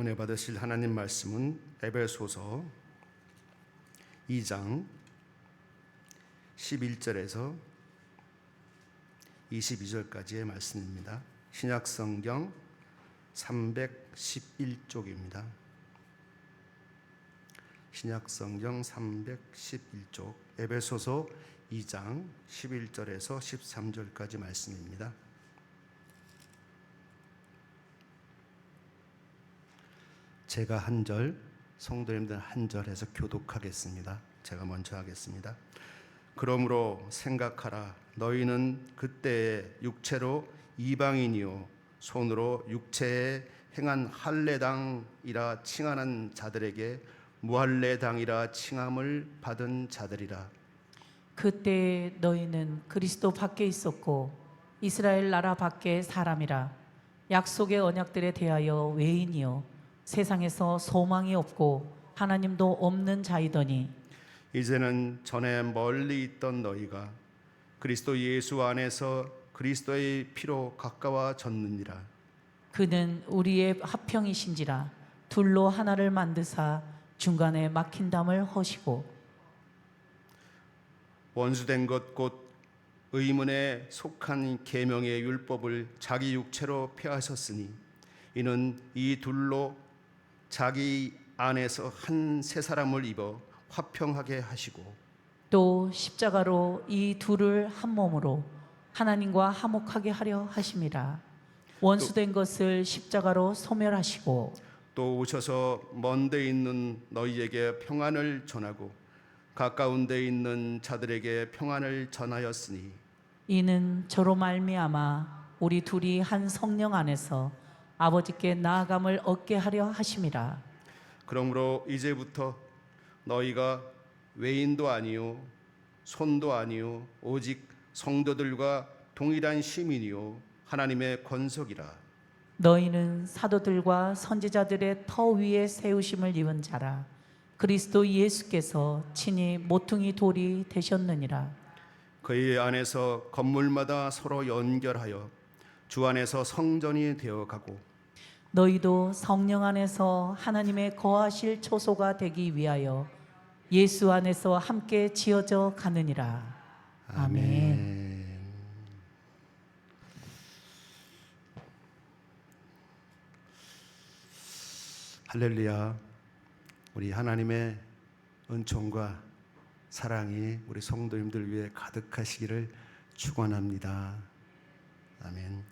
은혜 받으실 하나님 말씀은 에베소서 2장 11절에서 22절까지의 말씀입니다. 신약성경 311쪽입니다. 신약성경 311쪽 에베소서 2장 11절에서 13절까지 말씀입니다. 제가 한 절, 성도님들 한 절 해서 교독하겠습니다. 제가 먼저 하겠습니다. 그러므로 생각하라. 너희는 그때에 육체로 이방인이요 손으로 육체에 행한 할례당이라 칭하는 자들에게 무할례당이라 칭함을 받은 자들이라. 그때에 너희는 그리스도 밖에 있었고 이스라엘 나라 밖에 사람이라. 약속의 언약들에 대하여 외인이요 세상에서 소망이 없고 하나님도 없는 자이더니 이제는 전에 멀리 있던 너희가 그리스도 예수 안에서 그리스도의 피로 가까워졌느니라. 그는 우리의 화평이신지라. 둘로 하나를 만드사 중간에 막힌 담을 허시고 원수된 것 곧 의문에 속한 계명의 율법을 자기 육체로 폐하셨으니 이는 이 둘로 자기 안에서 한 새 사람을 입어 화평하게 하시고 또 십자가로 이 둘을 한 몸으로 하나님과 화목하게 하려 하심이라. 원수된 것을 십자가로 소멸하시고 또 오셔서 먼 데 있는 너희에게 평안을 전하고 가까운 데 있는 자들에게 평안을 전하였으니 이는 저로 말미암아 우리 둘이 한 성령 안에서 아버지께 나아감을 얻게 하려 하심이라. 그러므로 이제부터 너희가 외인도 아니요 손도 아니요 오직 성도들과 동일한 시민이요 하나님의 권속이라. 너희는 사도들과 선지자들의 터 위에 세우심을 입은 자라. 그리스도 예수께서 친히 모퉁이 돌이 되셨느니라. 그의 안에서 건물마다 서로 연결하여 주 안에서 성전이 되어가고 너희도 성령 안에서 하나님의 거하실 초소가 되기 위하여 예수 안에서 함께 지어져 가느니라. 아멘. 할렐루야. 우리 하나님의 은총과 사랑이 우리 성도님들 위해 가득하시기를 축원합니다. 아멘.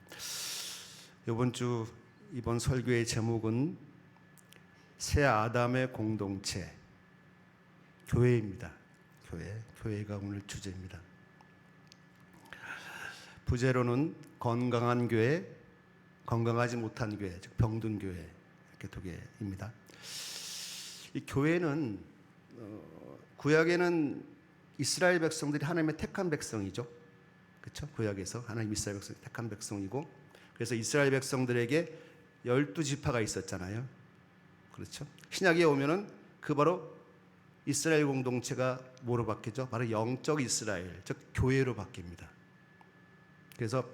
이번 설교의 제목은 새 아담의 공동체, 교회입니다. 교회가 오늘 주제입니다. 부제로는 건강한 교회, 건강하지 못한 교회, 즉 병든 교회 이렇게 두 개입니다. 이 교회는 구약에는 이스라엘 백성들이 하나님의 택한 백성이죠. 그렇죠? 구약에서 하나님 이스라엘 백성이 택한 백성이고, 그래서 이스라엘 백성들에게 12지파가 있었잖아요. 그렇죠? 신약에 오면은 그 바로 이스라엘 공동체가 뭐로 바뀌죠? 바로 영적 이스라엘, 즉 교회로 바뀝니다. 그래서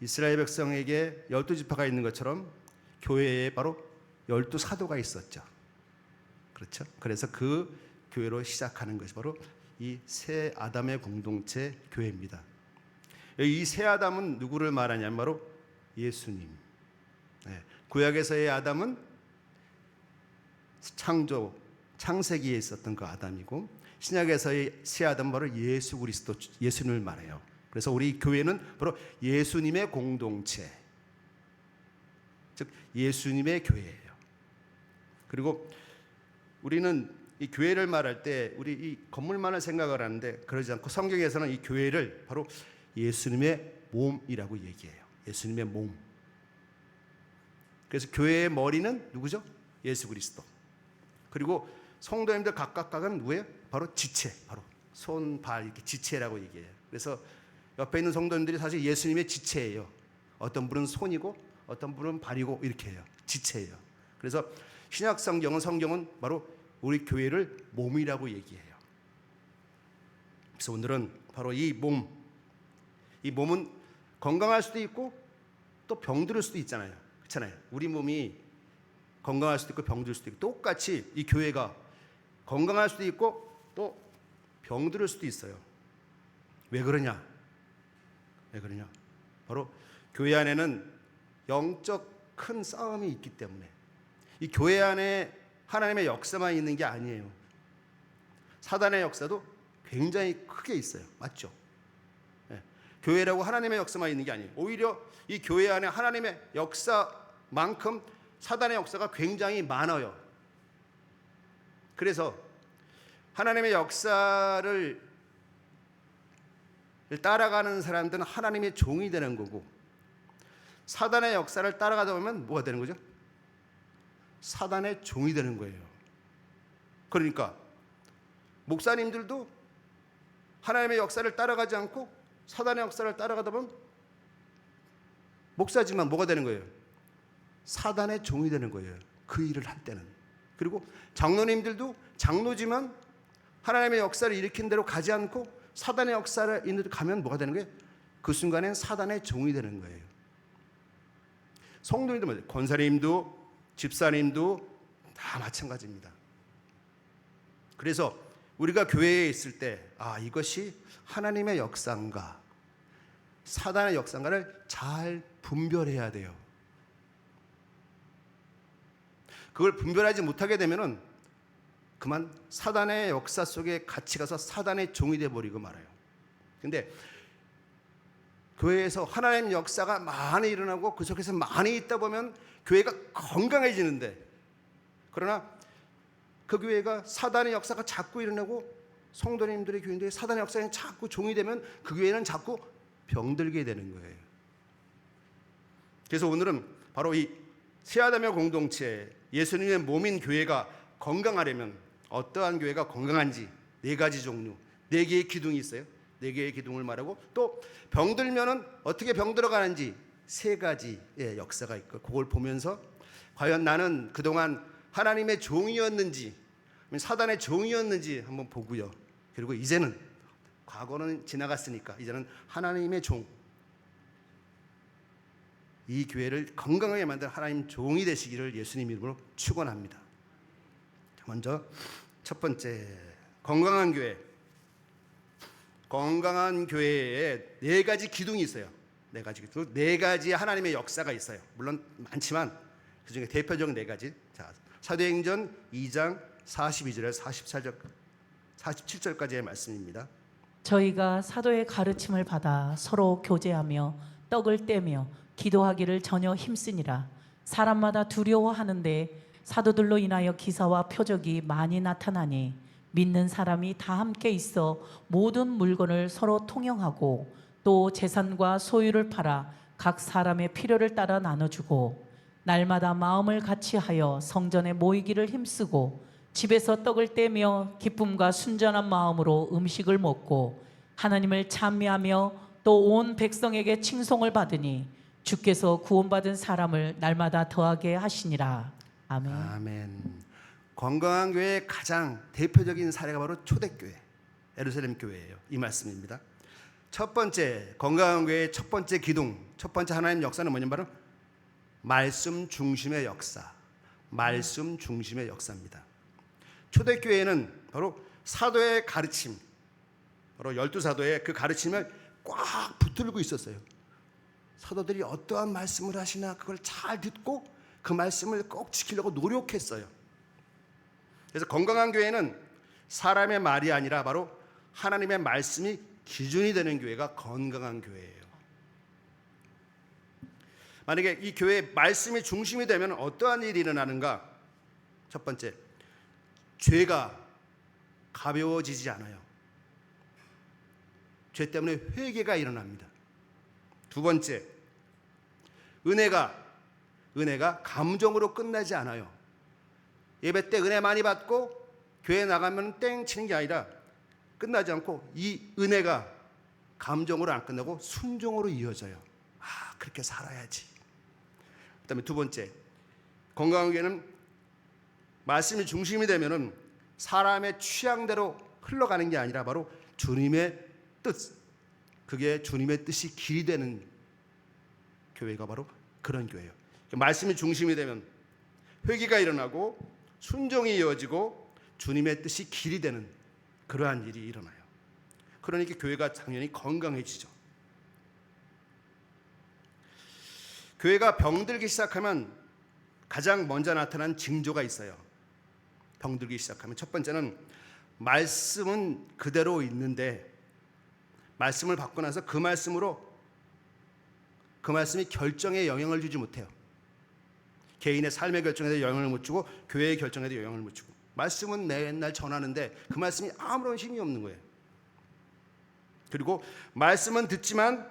이스라엘 백성에게 12지파가 있는 것처럼 교회에 바로 12사도가 있었죠. 그렇죠? 그래서 그 교회로 시작하는 것이 바로 이 새 아담의 공동체 교회입니다. 이 새 아담은 누구를 말하냐면 바로 예수님. 구약에서의 아담은 창세기에 있었던 그 아담이고, 신약에서의 새 아담은 바로 예수 그리스도, 예수님을 말해요. 그래서 우리 교회는 바로 예수님의 공동체, 즉 예수님의 교회예요. 그리고 우리는 이 교회를 말할 때 우리 이 건물만을 생각을 하는데 그러지 않고 성경에서는 이 교회를 바로 예수님의 몸이라고 얘기해요. 예수님의 몸. 그래서 교회의 머리는 누구죠? 예수 그리스도. 그리고 성도님들 각각은 누구예요? 바로 지체, 바로 손, 발 이렇게 지체라고 얘기해요. 그래서 옆에 있는 성도님들이 사실 예수님의 지체예요. 어떤 분은 손이고 어떤 분은 발이고 이렇게 해요. 지체예요. 그래서 신약 성경은 바로 우리 교회를 몸이라고 얘기해요. 그래서 오늘은 바로 이 몸은 건강할 수도 있고 또 병들을 수도 있잖아요. 그렇잖아요. 우리 몸이 건강할 수도 있고 병들 수도 있고, 똑같이 이 교회가 건강할 수도 있고 또 병들 수도 있어요. 왜 그러냐? 왜 그러냐? 바로 교회 안에는 영적 큰 싸움이 있기 때문에. 이 교회 안에 하나님의 역사만 있는 게 아니에요. 사단의 역사도 굉장히 크게 있어요. 맞죠? 네. 교회라고 하나님의 역사만 있는 게 아니에요. 오히려 이 교회 안에 하나님의 역사만큼 사단의 역사가 굉장히 많아요. 그래서 하나님의 역사를 따라가는 사람들은 하나님의 종이 되는 거고, 사단의 역사를 따라가다 보면 뭐가 되는 거죠? 사단의 종이 되는 거예요. 그러니까 목사님들도 하나님의 역사를 따라가지 않고 사단의 역사를 따라가다 보면 목사지만 뭐가 되는 거예요? 사단의 종이 되는 거예요. 그 일을 할 때는. 그리고 장로님들도 장로지만 하나님의 역사를 일으킨 대로 가지 않고 사단의 역사를 있는 대로 가면 뭐가 되는 거예요? 그 순간엔 사단의 종이 되는 거예요. 성도님도 마찬가지예요. 권사님도 집사님도 다 마찬가지입니다. 그래서 우리가 교회에 있을 때 이것이 하나님의 역사인가 사단의 역사인가를 잘 분별해야 돼요. 그걸 분별하지 못하게 되면은 그만 사단의 역사 속에 같이 가서 사단의 종이 되어버리고 말아요. 근데 교회에서 하나님 역사가 많이 일어나고 그 속에서 많이 있다 보면 교회가 건강해지는데, 그러나 그 교회가 사단의 역사가 자꾸 일어나고 성도님들의 교인들의 사단의 역사에 자꾸 종이 되면 그 교회는 자꾸 병들게 되는 거예요. 그래서 오늘은 바로 이 새아담의 공동체, 예수님의 몸인 교회가 건강하려면 어떠한 교회가 건강한지 4가지 종류, 4개의 기둥이 있어요. 4개의 기둥을 말하고, 또 병들면은 어떻게 병들어가는지 3가지의 역사가 있고, 그걸 보면서 과연 나는 그동안 하나님의 종이었는지 사단의 종이었는지 한번 보고요. 그리고 이제는 과거는 지나갔으니까 이제는 하나님의 종, 이 교회를 건강하게 만든 하나님 종이 되시기를 예수님 이름으로 축원합니다. 먼저 첫 번째, 건강한 교회. 건강한 교회에 4가지 기둥이 있어요. 4가지 기둥, 4가지의 하나님의 역사가 있어요. 물론 많지만 그 중에 대표적 4가지. 자, 사도행전 2장 42절에서 47절까지의 말씀입니다. 저희가 사도의 가르침을 받아 서로 교제하며 떡을 떼며 기도하기를 전혀 힘쓰니라. 사람마다 두려워하는데 사도들로 인하여 기사와 표적이 많이 나타나니 믿는 사람이 다 함께 있어 모든 물건을 서로 통용하고 또 재산과 소유를 팔아 각 사람의 필요를 따라 나눠주고 날마다 마음을 같이하여 성전에 모이기를 힘쓰고 집에서 떡을 떼며 기쁨과 순전한 마음으로 음식을 먹고 하나님을 찬미하며 또 온 백성에게 칭송을 받으니 주께서 구원받은 사람을 날마다 더하게 하시니라. 아멘. 아멘. 건강한 교회의 가장 대표적인 사례가 바로 초대교회, 예루살렘 교회예요. 이 말씀입니다. 첫 번째, 건강한 교회의 첫 번째 기둥, 첫 번째 하나님 역사는 뭐냐면 바로 말씀 중심의 역사, 말씀 중심의 역사입니다. 초대교회는 바로 사도의 가르침, 바로 12사도의 그 가르침을 꽉 붙들고 있었어요. 사도들이 어떠한 말씀을 하시나 그걸 잘 듣고 그 말씀을 꼭 지키려고 노력했어요. 그래서 건강한 교회는 사람의 말이 아니라 바로 하나님의 말씀이 기준이 되는 교회가 건강한 교회예요. 만약에 이 교회의 말씀이 중심이 되면 어떠한 일이 일어나는가? 첫 번째, 죄가 가벼워지지 않아요. 죄 때문에 회개가 일어납니다. 두 번째, 은혜가 감정으로 끝나지 않아요. 예배 때 은혜 많이 받고 교회 나가면 땡 치는 게 아니라 끝나지 않고 이 은혜가 감정으로 안 끝나고 순종으로 이어져요. 그렇게 살아야지. 그다음에 두 번째, 건강한 교회는 말씀이 중심이 되면은 사람의 취향대로 흘러가는 게 아니라 바로 주님의 뜻, 그게 주님의 뜻이 길이 되는 교회가 바로 그런 교회예요. 말씀이 중심이 되면 회개가 일어나고 순종이 이어지고 주님의 뜻이 길이 되는 그러한 일이 일어나요. 그러니까 교회가 당연히 건강해지죠. 교회가 병들기 시작하면 가장 먼저 나타난 징조가 있어요. 병들기 시작하면 첫 번째는 말씀은 그대로 있는데 말씀을 받고 나서 그 말씀이 결정에 영향을 주지 못해요. 개인의 삶의 결정에도 영향을 못 주고 교회의 결정에도 영향을 못 주고 말씀은 맨날 전하는데 그 말씀이 아무런 힘이 없는 거예요. 그리고 말씀은 듣지만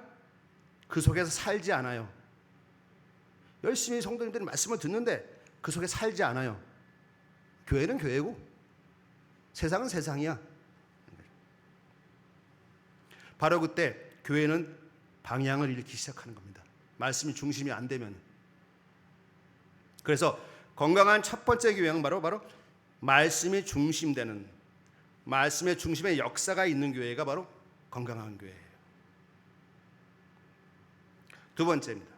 그 속에서 살지 않아요. 열심히 성도님들이 말씀을 듣는데 그 속에 살지 않아요. 교회는 교회고 세상은 세상이야. 바로 그때 교회는 방향을 잃기 시작하는 겁니다. 말씀이 중심이 안 되면. 그래서 건강한 첫 번째 교회는 바로 말씀이 중심되는, 말씀의 중심에 역사가 있는 교회가 바로 건강한 교회예요. 두 번째입니다.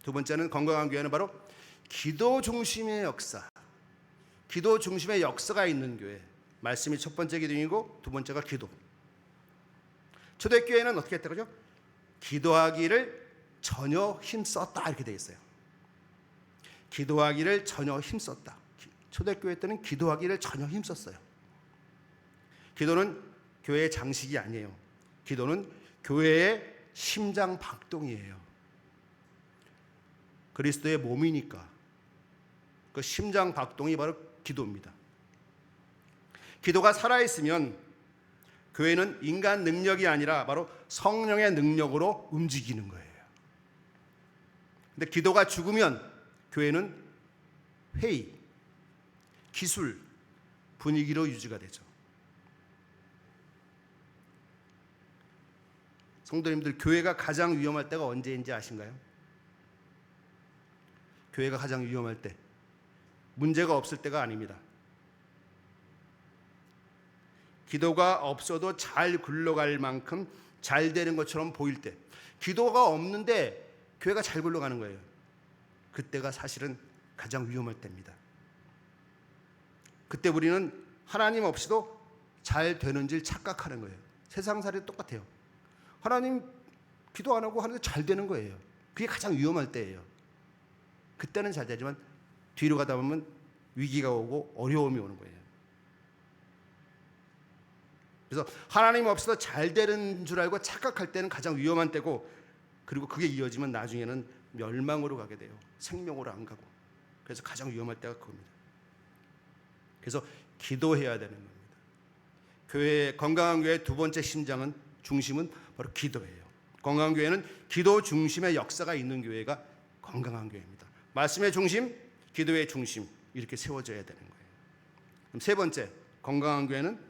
두 번째는 건강한 교회는 바로 기도 중심의 역사, 기도 중심의 역사가 있는 교회. 말씀이 첫 번째 기둥이고 두 번째가 기도. 초대교회는 어떻게 했다 그러죠? 기도하기를 전혀 힘썼다 이렇게 되어 있어요. 기도하기를 전혀 힘썼다. 초대교회 때는 기도하기를 전혀 힘썼어요. 기도는 교회의 장식이 아니에요. 기도는 교회의 심장 박동이에요. 그리스도의 몸이니까 그 심장 박동이 바로 기도입니다. 기도가 살아있으면 교회는 인간 능력이 아니라 바로 성령의 능력으로 움직이는 거예요. 근데 기도가 죽으면 교회는 회의, 기술, 분위기로 유지가 되죠. 성도님들, 교회가 가장 위험할 때가 언제인지 아신가요? 교회가 가장 위험할 때 문제가 없을 때가 아닙니다. 기도가 없어도 잘 굴러갈 만큼 잘 되는 것처럼 보일 때, 기도가 없는데 교회가 잘 굴러가는 거예요. 그때가 사실은 가장 위험할 때입니다. 그때 우리는 하나님 없이도 잘 되는 줄 착각하는 거예요. 세상살이 똑같아요. 하나님 기도 안 하고 하는데 잘 되는 거예요. 그게 가장 위험할 때예요. 그때는 잘 되지만 뒤로 가다 보면 위기가 오고 어려움이 오는 거예요. 그래서 하나님 없이도 잘 되는 줄 알고 착각할 때는 가장 위험한 때고, 그리고 그게 이어지면 나중에는 멸망으로 가게 돼요. 생명으로 안 가고. 그래서 가장 위험할 때가 그겁니다. 그래서 기도해야 되는 겁니다. 건강한 교회의 두 번째 심장은, 중심은 바로 기도예요. 건강한 교회는 기도 중심의 역사가 있는 교회가 건강한 교회입니다. 말씀의 중심, 기도의 중심, 이렇게 세워져야 되는 거예요. 그럼 세 번째, 건강한 교회는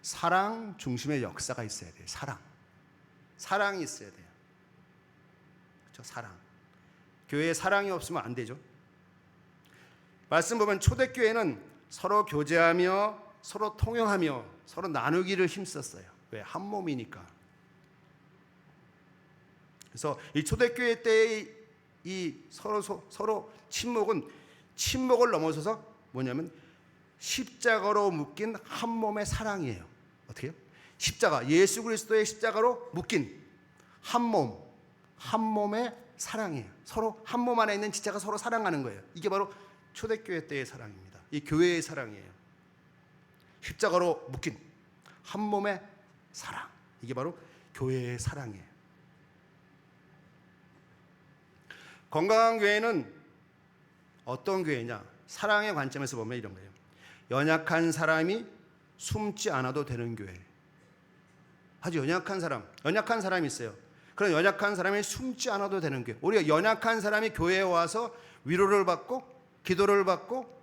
사랑 중심의 역사가 있어야 돼요. 사랑이 있어야 돼요. 그렇죠? 사랑. 교회에 사랑이 없으면 안 되죠. 말씀 보면 초대교회는 서로 교제하며 서로 통용하며 서로 나누기를 힘썼어요. 왜? 한 몸이니까. 그래서 이 초대교회 때의 이 서로 침묵을 넘어서서 뭐냐면 십자가로 묶인 한 몸의 사랑이에요. 어떻게 해요? 십자가, 예수 그리스도의 십자가로 묶인 한 몸의 사랑이에요. 서로 한 몸 안에 있는 지체가 서로 사랑하는 거예요. 이게 바로 초대교회 때의 사랑입니다. 이 교회의 사랑이에요. 십자가로 묶인 한 몸의 사랑, 이게 바로 교회의 사랑이에요. 건강한 교회는 어떤 교회냐? 사랑의 관점에서 보면 이런 거예요. 연약한 사람이 숨지 않아도 되는 교회. 아주 연약한 사람이 있어요. 그런 연약한 사람이 숨지 않아도 되는 교회. 우리가 연약한 사람이 교회에 와서 위로를 받고 기도를 받고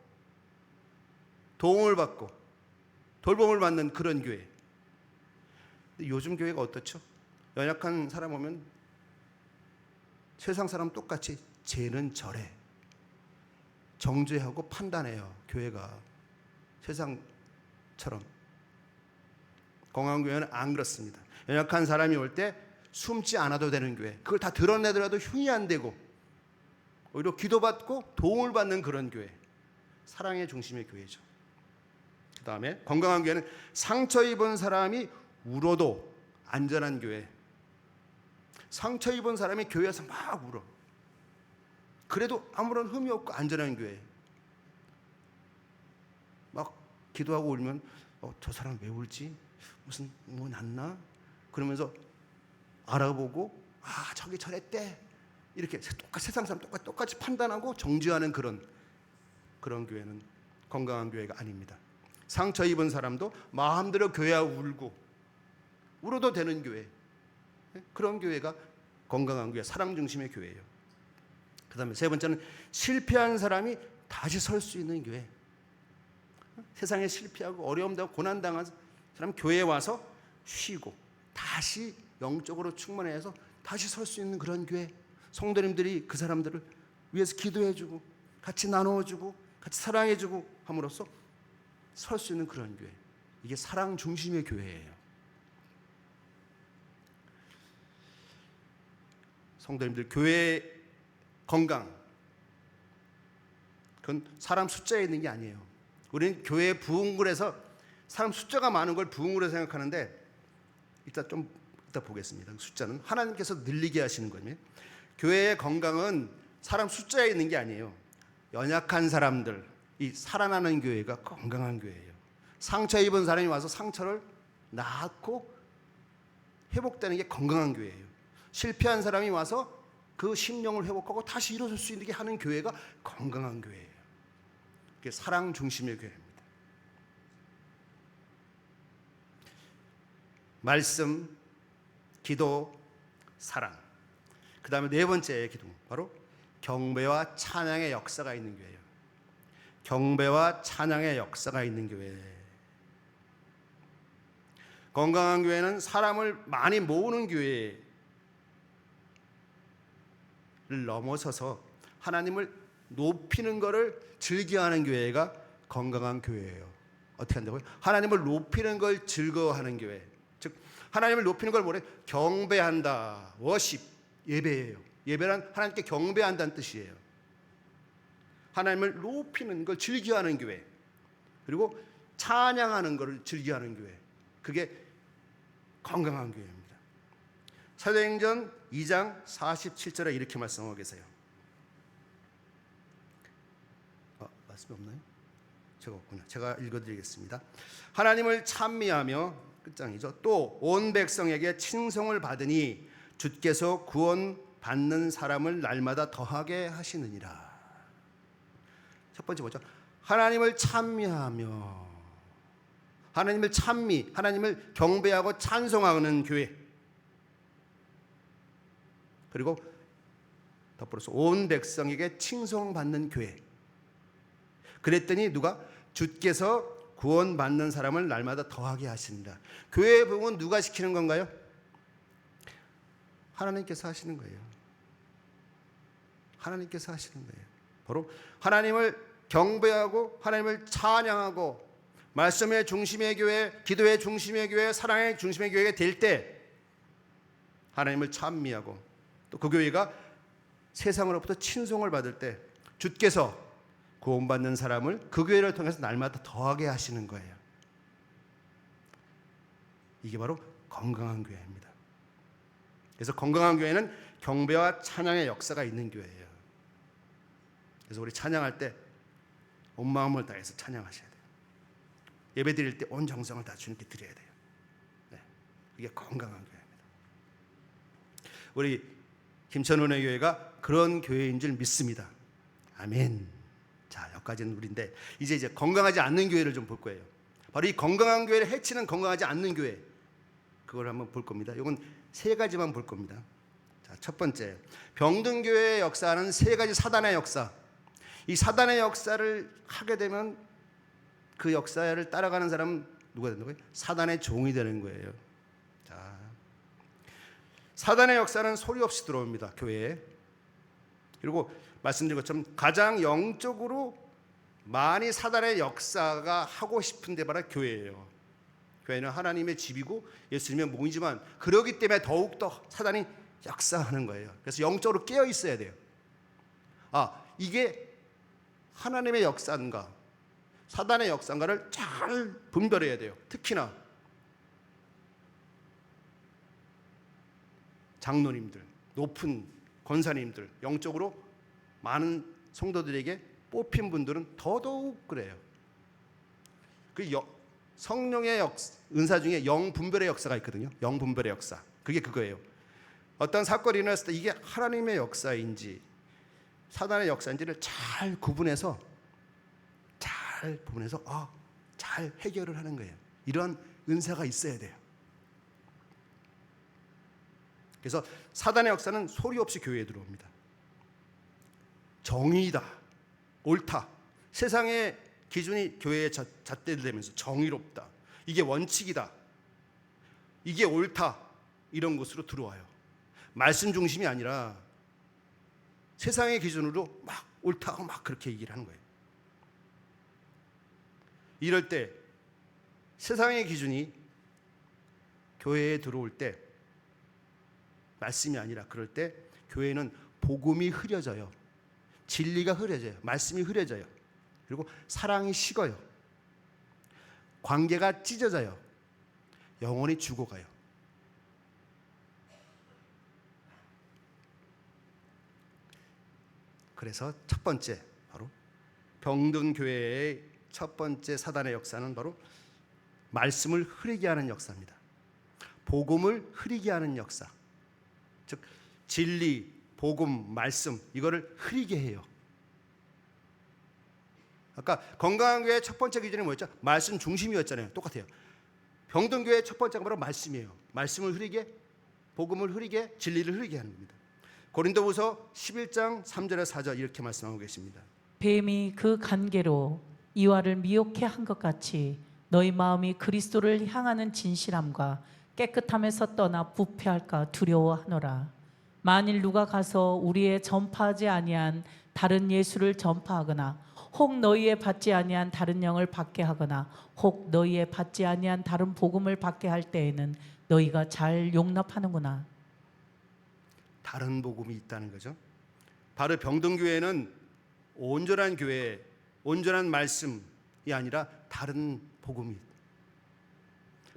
도움을 받고 돌봄을 받는 그런 교회. 근데 요즘 교회가 어떻죠? 연약한 사람 오면 세상 사람 똑같이 쟤는 저래 정죄하고 판단해요. 교회가 세상처럼. 건강한 교회는 안 그렇습니다. 연약한 사람이 올 때 숨지 않아도 되는 교회. 그걸 다 드러내더라도 흉이 안 되고 오히려 기도받고 도움을 받는 그런 교회, 사랑의 중심의 교회죠. 그 다음에 건강한 교회는 상처 입은 사람이 울어도 안전한 교회. 상처 입은 사람이 교회에서 막 울어. 그래도 아무런 흠이 없고 안전한 교회. 막 기도하고 울면 저 사람 왜 울지? 무슨 뭐 났나? 그러면서 알아보고 저기 저랬대. 이렇게 세상 사람 똑같이 판단하고 정죄하는 그런 교회는 건강한 교회가 아닙니다. 상처 입은 사람도 마음대로 교회에 울고 울어도 되는 교회. 그런 교회가 건강한 교회, 사랑 중심의 교회예요. 그 다음에 세 번째는 실패한 사람이 다시 설 수 있는 교회. 세상에 실패하고 어려움당하고 고난당한 사람 교회에 와서 쉬고 다시 영적으로 충만해서 다시 설 수 있는 그런 교회. 성도님들이 그 사람들을 위해서 기도해주고 같이 나눠주고 같이 사랑해주고 함으로써 설 수 있는 그런 교회. 이게 사랑 중심의 교회예요. 성도님들, 교회 건강, 그건 사람 숫자에 있는 게 아니에요. 우리는 교회 부흥을 해서 사람 숫자가 많은 걸 부흥으로 생각하는데 이따 보겠습니다. 숫자는 하나님께서 늘리게 하시는 거예요. 교회의 건강은 사람 숫자에 있는 게 아니에요. 연약한 사람들, 이 살아나는 교회가 건강한 교회예요. 상처 입은 사람이 와서 상처를 낫고 회복되는 게 건강한 교회예요. 실패한 사람이 와서 그 심령을 회복하고 다시 일어설 수 있게 하는 교회가 건강한 교회예요. 그게 사랑 중심의 교회입니다. 말씀, 기도, 사랑. 그 다음에 네 번째 기둥, 바로 경배와 찬양의 역사가 있는 교회예요. 경배와 찬양의 역사가 있는 교회. 건강한 교회는 사람을 많이 모으는 교회를 넘어서서 하나님을 높이는 것을 즐겨하는 교회가 건강한 교회예요. 어떻게 한다고요? 하나님을 높이는 걸 즐거워하는 교회. 즉 하나님을 높이는 걸 뭐래? 경배한다. 워십, 예배예요. 예배란 하나님께 경배한다는 뜻이에요. 하나님을 높이는 걸 즐겨하는 교회. 그리고 찬양하는 것을 즐겨하는 교회. 그게 건강한 교회입니다. 사도행전 2장 47절에 이렇게 말씀하고 계세요. 말씀이 없나요? 제가 없구나. 제가 읽어드리겠습니다. 하나님을 찬미하며, 끝장이죠. 또 온 백성에게 칭송을 받으니 주께서 구원 받는 사람을 날마다 더하게 하시느니라. 첫 번째 뭐죠? 하나님을 찬미하며, 하나님을 하나님을 경배하고 찬송하는 교회. 그리고 덧불어서 온 백성에게 칭송받는 교회. 그랬더니 누가? 주께서 구원받는 사람을 날마다 더하게 하신다. 교회의 부흥은 누가 시키는 건가요? 하나님께서 하시는 거예요. 하나님께서 하시는 거예요. 바로 하나님을 경배하고 하나님을 찬양하고 말씀의 중심의 교회, 기도의 중심의 교회, 사랑의 중심의 교회가 될 때 하나님을 찬미하고 또 그 교회가 세상으로부터 친송을 받을 때 주께서 구원받는 사람을 그 교회를 통해서 날마다 더하게 하시는 거예요. 이게 바로 건강한 교회입니다. 그래서 건강한 교회는 경배와 찬양의 역사가 있는 교회예요. 그래서 우리 찬양할 때 온 마음을 다해서 찬양하셔야 돼요. 예배 드릴 때 온 정성을 다 주님께 드려야 돼요. 네, 이게 건강한 교회입니다. 우리 김천운의 교회가 그런 교회인 줄 믿습니다. 아멘. 자, 여기까지는 우리인데 이제 건강하지 않는 교회를 좀 볼 거예요. 바로 이 건강한 교회를 해치는 건강하지 않는 교회, 그걸 한번 볼 겁니다. 이건 세 가지만 볼 겁니다. 자, 첫 번째, 병든 교회의 역사는 세 가지 사단의 역사. 이 사단의 역사를 하게 되면 그 역사를 따라가는 사람은 누가 되는 거예요? 사단의 종이 되는 거예요. 자, 사단의 역사는 소리 없이 들어옵니다, 교회에. 그리고 말씀드린 것처럼 가장 영적으로 많이 사단의 역사가 하고 싶은 데 바로 교회예요. 교회는 하나님의 집이고 예수님의 몸이지만 그러기 때문에 더욱더 사단이 역사하는 거예요. 그래서 영적으로 깨어 있어야 돼요. 이게 하나님의 역사인가 사단의 역사인가를 잘 분별해야 돼요. 특히나 장로님들, 높은 권사님들, 영적으로 많은 성도들에게 뽑힌 분들은 더더욱 그래요. 성령의 은사 중에 영분별의 역사가 있거든요. 영분별의 역사. 그게 그거예요. 어떤 사건이 일어났을 때 이게 하나님의 역사인지 사단의 역사인지를 잘 구분해서 잘 해결을 하는 거예요. 이런 은사가 있어야 돼요. 그래서 사단의 역사는 소리 없이 교회에 들어옵니다. 정의다, 옳다. 세상의 기준이 교회에 잣대되면서 정의롭다. 이게 원칙이다. 이게 옳다. 이런 곳으로 들어와요. 말씀 중심이 아니라 세상의 기준으로 막 옳다고 막 그렇게 얘기를 하는 거예요. 이럴 때 세상의 기준이 교회에 들어올 때 말씀이 아니라 그럴 때 교회는 복음이 흐려져요. 진리가 흐려져요. 말씀이 흐려져요. 그리고 사랑이 식어요. 관계가 찢어져요. 영혼이 죽어가요. 그래서 첫 번째 바로 병든 교회의 첫 번째 사단의 역사는 바로 말씀을 흐리게 하는 역사입니다. 복음을 흐리게 하는 역사. 즉 진리, 복음, 말씀 이거를 흐리게 해요. 아까 건강한 교회의 첫 번째 기준이 뭐였죠? 말씀 중심이었잖아요. 똑같아요. 병든 교회의 첫 번째가 바로 말씀이에요. 말씀을 흐리게, 복음을 흐리게, 진리를 흐리게 하는 겁니다. 고린도후서 11장 3절에 4절 이렇게 말씀하고 계십니다. 뱀이 그 간계로 이와를 미혹해 한 것 같이 너희 마음이 그리스도를 향하는 진실함과 깨끗함에서 떠나 부패할까 두려워하노라. 만일 누가 가서 우리의 전파하지 아니한 다른 예수를 전파하거나 혹 너희의 받지 아니한 다른 영을 받게 하거나 혹 너희의 받지 아니한 다른 복음을 받게 할 때에는 너희가 잘 용납하는구나. 다른 복음이 있다는 거죠. 바로 병든 교회는 온전한 교회, 온전한 말씀이 아니라 다른 복음이 있다.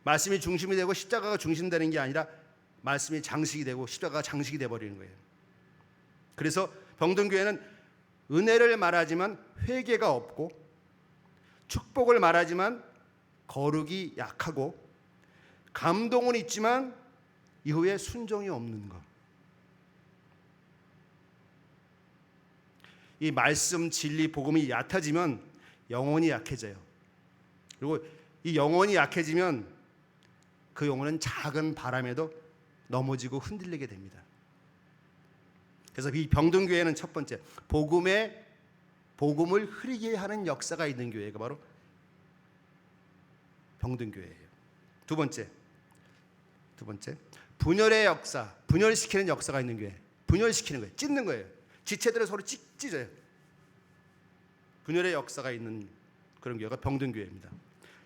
말씀이 중심이 되고 십자가가 중심되는 게 아니라 말씀이 장식이 되고 십자가가 장식이 돼버리는 거예요. 그래서 병든 교회는 은혜를 말하지만 회개가 없고 축복을 말하지만 거룩이 약하고 감동은 있지만 이후에 순종이 없는 것. 이 말씀, 진리, 복음이 얕아지면 영혼이 약해져요. 그리고 이 영혼이 약해지면 그 영혼은 작은 바람에도 넘어지고 흔들리게 됩니다. 그래서 이 병든 교회는 첫 번째 복음을 흐리게 하는 역사가 있는 교회가 바로 병든 교회예요. 두 번째 분열의 역사, 분열시키는 역사가 있는 교회. 분열시키는 거예요. 찢는 거예요. 지체들을 서로 찢어요. 분열의 역사가 있는 그런 교회가 병든 교회입니다.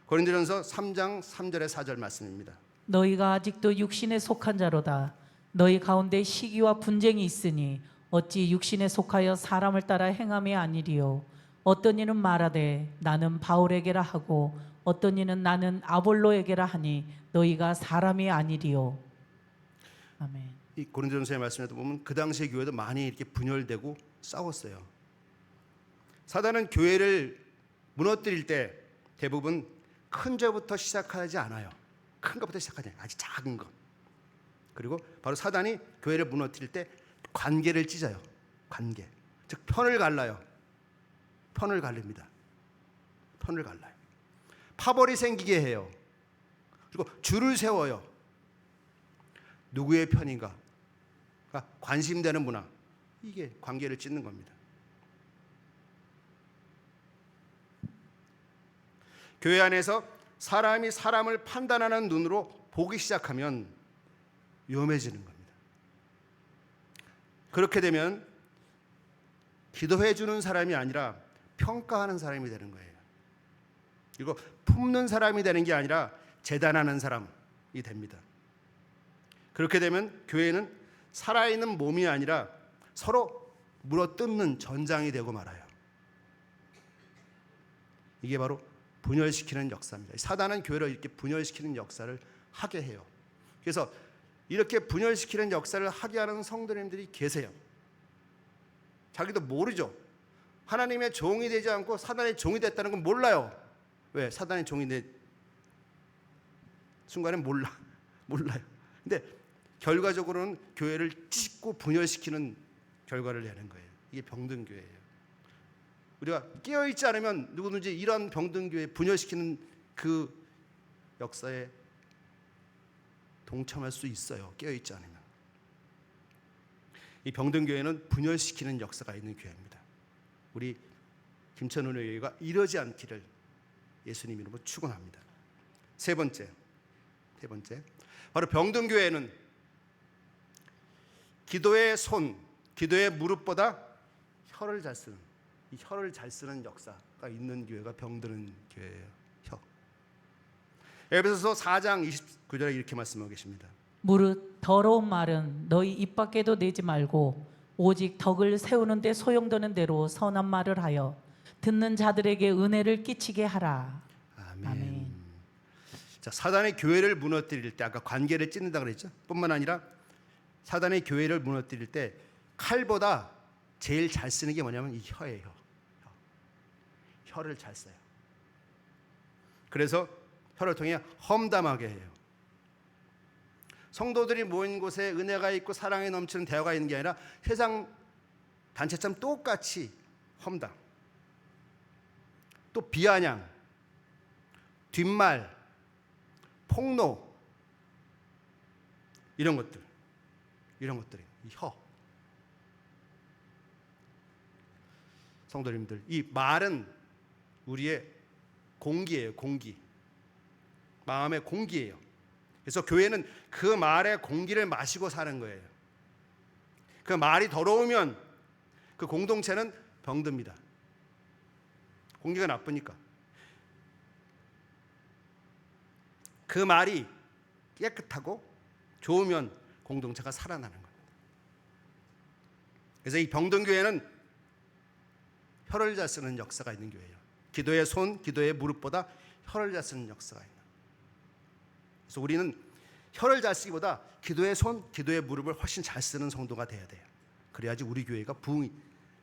고린도전서 3장 3절에 4절 말씀입니다. 너희가 아직도 육신에 속한 자로다. 너희 가운데 시기와 분쟁이 있으니 어찌 육신에 속하여 사람을 따라 행함이 아니리요. 어떤 이는 말하되 나는 바울에게라 하고 어떤 이는 나는 아볼로에게라 하니 너희가 사람이 아니리요. 아멘. 이 고린도전서의 말씀에도 보면 그 당시의 교회도 많이 이렇게 분열되고 싸웠어요. 사단은 교회를 무너뜨릴 때 대부분 큰 죄부터 시작하지 않아요. 큰 것부터 시작하지 않아요. 아주 작은 것. 그리고 바로 사단이 교회를 무너뜨릴 때 관계를 찢어요. 관계. 즉 편을 갈라요. 편을 갈립니다. 편을 갈라요. 파벌이 생기게 해요. 그리고 줄을 세워요. 누구의 편인가? 그러니까 관심되는 문화. 이게 관계를 찢는 겁니다. 교회 안에서 사람이 사람을 판단하는 눈으로 보기 시작하면 위험해지는 겁니다. 그렇게 되면 기도해 주는 사람이 아니라 평가하는 사람이 되는 거예요. 그리고 품는 사람이 되는 게 아니라 재단하는 사람이 됩니다. 그렇게 되면 교회는 살아있는 몸이 아니라 서로 물어뜯는 전장이 되고 말아요. 이게 바로 분열시키는 역사입니다. 사단은 교회를 이렇게 분열시키는 역사를 하게 해요. 그래서 이렇게 분열시키는 역사를 하게 하는 성도님들이 계세요. 자기도 모르죠. 하나님의 종이 되지 않고 사단의 종이 됐다는 건 몰라요. 왜? 사단의 종이 된 순간에 몰라요. 근데 결과적으로는 교회를 찢고 분열시키는 결과를 내는 거예요. 이게 병든 교회예요. 우리가 깨어있지 않으면 누구든지 이런 병든 교회 분열시키는 그 역사에 동참할 수 있어요. 깨어있지 않으면. 이 병든 교회는 분열시키는 역사가 있는 교회입니다. 우리 김천훈 의회가 이러지 않기를 예수님 이름으로 축원합니다. 세 번째, 바로 병든 교회는 기도의 손, 기도의 무릎보다 혀를 잘 쓰는, 이 혀를 잘 쓰는 역사가 있는 교회가 병드는 교회예요. 혀. 에베소서 4장 29절에 이렇게 말씀하고 계십니다. 무릇 더러운 말은 너희 입 밖에도 내지 말고 오직 덕을 세우는 데 소용도는 대로 선한 말을 하여 듣는 자들에게 은혜를 끼치게 하라. 아멘. 자, 사단의 교회를 무너뜨릴 때 아까 관계를 찢는다 그랬죠. 뿐만 아니라 사단의 교회를 무너뜨릴 때 칼보다 제일 잘 쓰는 게 뭐냐면 이 혀예요. 혀를 잘 써요. 그래서 혀를 통해 험담하게 해요. 성도들이 모인 곳에 은혜가 있고 사랑이 넘치는 대화가 있는 게 아니라 세상 단체처럼 똑같이 험담, 또 비아냥, 뒷말, 폭로, 이런 것들이 이 혀. 성도님들, 이 말은 우리의 공기예요. 공기, 마음의 공기예요. 그래서 교회는 그 말의 공기를 마시고 사는 거예요. 그 말이 더러우면 그 공동체는 병듭니다. 공기가 나쁘니까. 그 말이 깨끗하고 좋으면 공동체가 살아나는 겁니다. 그래서 이 병든 교회는 혀를 잘 쓰는 역사가 있는 교회예요. 기도의 손, 기도의 무릎보다 혀를 잘 쓰는 역사가 있는. 그래서 우리는 혀를 잘 쓰기보다 기도의 손, 기도의 무릎을 훨씬 잘 쓰는 성도가 돼야 돼요. 그래야지 우리 교회가 부흥이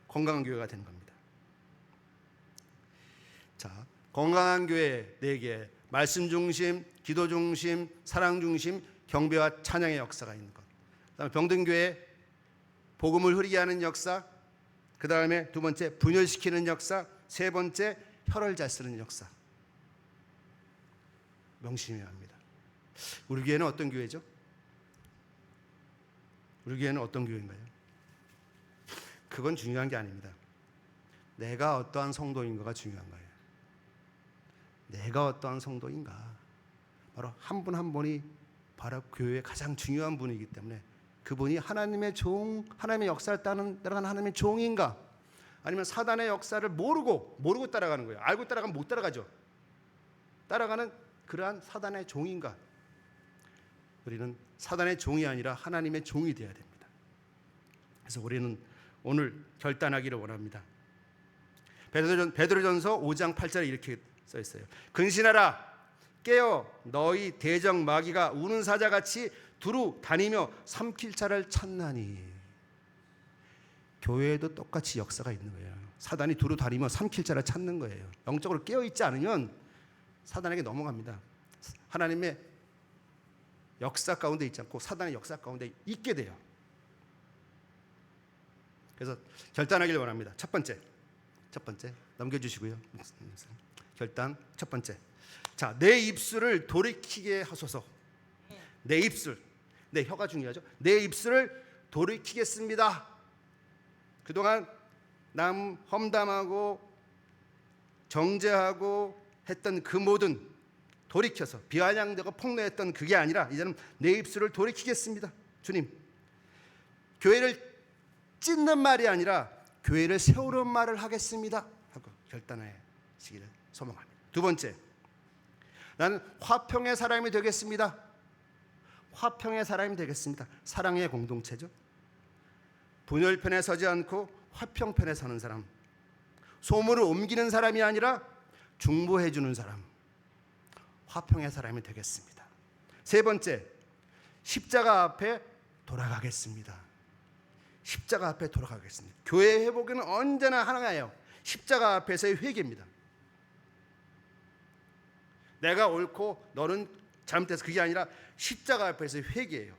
건강한 교회가 되는 겁니다. 자, 건강한 교회 4개. 말씀 중심, 기도 중심, 사랑 중심, 경배와 찬양의 역사가 있는 것. 그다음에 병든 교회 복음을 흐리게 하는 역사. 그다음에 두 번째 분열시키는 역사. 세 번째 혀를 잘 쓰는 역사. 명심해야 합니다. 우리 교회는 어떤 교회죠? 우리 교회는 어떤 교회인가요? 그건 중요한 게 아닙니다. 내가 어떠한 성도인가가 중요한 거예요. 내가 어떠한 성도인가. 바로 한 분 한 분이 바로 교회의 가장 중요한 분이기 때문에 그분이 하나님의 종, 하나님의 역사를 따라가는 하나님의 종인가, 아니면 사단의 역사를 모르고 따라가는 거예요. 알고 따라가면 못 따라가죠. 따라가는 그러한 사단의 종인가. 우리는 사단의 종이 아니라 하나님의 종이 되어야 됩니다. 그래서 우리는 오늘 결단하기를 원합니다. 베드로전서 5장 8절에 이렇게 써 있어요. 근신하라, 깨어 너희 대적 마귀가 우는 사자같이 두루 다니며 삼킬 자를 찾나니. 교회에도 똑같이 역사가 있는 거예요. 사단이 두루 다니며 삼킬 자를 찾는 거예요. 영적으로 깨어 있지 않으면 사단에게 넘어갑니다. 하나님의 역사 가운데 있지 않고 사단의 역사 가운데 있게 돼요. 그래서 결단하기를 원합니다. 첫 번째 넘겨주시고요. 결단 첫 번째. 자, 내 입술을 돌이키게 하소서. 내 입술, 내 혀가 중요하죠. 내 입술을 돌이키겠습니다. 그동안 남 험담하고 정죄하고 했던 그 모든 돌이켜서 비아냥되고 폭로했던 그게 아니라 이제는 내 입술을 돌이키겠습니다. 주님, 교회를 찢는 말이 아니라 교회를 세우는 말을 하겠습니다 하고 결단하시기를 소망합니다. 두 번째, 나는 화평의 사람이 되겠습니다. 화평의 사람이 되겠습니다. 사랑의 공동체죠. 분열편에 서지 않고 화평편에 서는 사람, 소문을 옮기는 사람이 아니라 중보해 주는 사람, 화평의 사람이 되겠습니다. 세 번째, 십자가 앞에 돌아가겠습니다. 십자가 앞에 돌아가겠습니다. 교회 회복은 언제나 하나예요. 십자가 앞에서의 회개입니다. 내가 옳고 너는 잘못해서 그게 아니라 십자가 앞에서의 회개예요.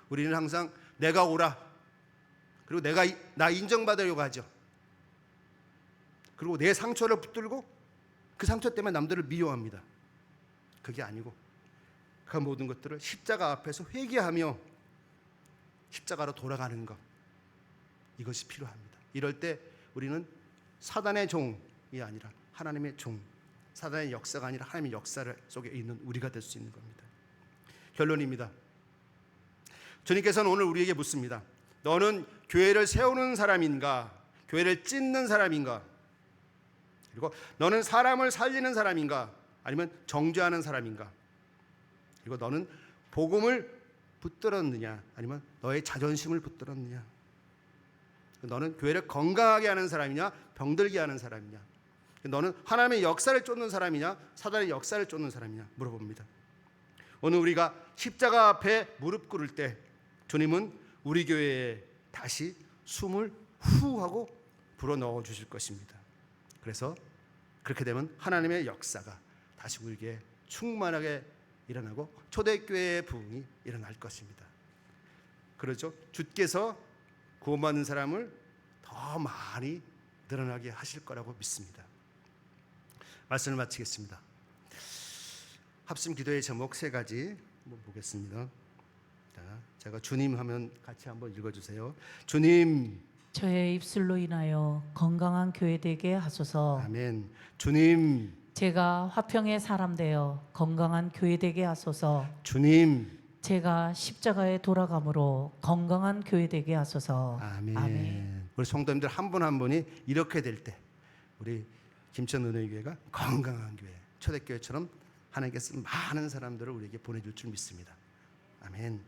우리는 항상 내가 옳아, 그리고 나 인정받으려고 하죠. 그리고 내 상처를 붙들고 그 상처 때문에 남들을 미워합니다. 그게 아니고 그 모든 것들을 십자가 앞에서 회개하며 십자가로 돌아가는 것, 이것이 필요합니다. 이럴 때 우리는 사단의 종이 아니라 하나님의 종, 사단의 역사가 아니라 하나님의 역사 속에 있는 우리가 될 수 있는 겁니다. 결론입니다. 주님께서는 오늘 우리에게 묻습니다. 너는 교회를 세우는 사람인가? 교회를 찢는 사람인가? 그리고 너는 사람을 살리는 사람인가? 아니면 정죄하는 사람인가? 그리고 너는 복음을 붙들었느냐? 아니면 너의 자존심을 붙들었느냐? 너는 교회를 건강하게 하는 사람이냐? 병들게 하는 사람이냐? 너는 하나님의 역사를 쫓는 사람이냐? 사단의 역사를 쫓는 사람이냐? 물어봅니다. 오늘 우리가 십자가 앞에 무릎 꿇을 때 주님은 우리 교회에 다시 숨을 후 하고 불어넣어 주실 것입니다. 그래서 그렇게 되면 하나님의 역사가 다시 우리에게 충만하게 일어나고 초대교회의 부흥이 일어날 것입니다. 그렇죠? 주께서 구원받는 사람을 더 많이 늘어나게 하실 거라고 믿습니다. 말씀을 마치겠습니다. 합심 기도의 제목 세 가지 한번 보겠습니다. 자, 제가 주님 하면 같이 한번 읽어주세요. 주님, 저의 입술로 인하여 건강한 교회 되게 하소서. 아멘. 주님, 제가 화평의 사람 되어 건강한 교회 되게 하소서. 주님, 제가 십자가에 돌아감으로 건강한 교회 되게 하소서. 아멘. 아멘. 우리 성도님들 한 분 한 분이 이렇게 될 때 우리 김천은혜교회가 건강한 교회, 초대교회처럼 하나님께서 많은 사람들을 우리에게 보내줄 줄 믿습니다. 아멘.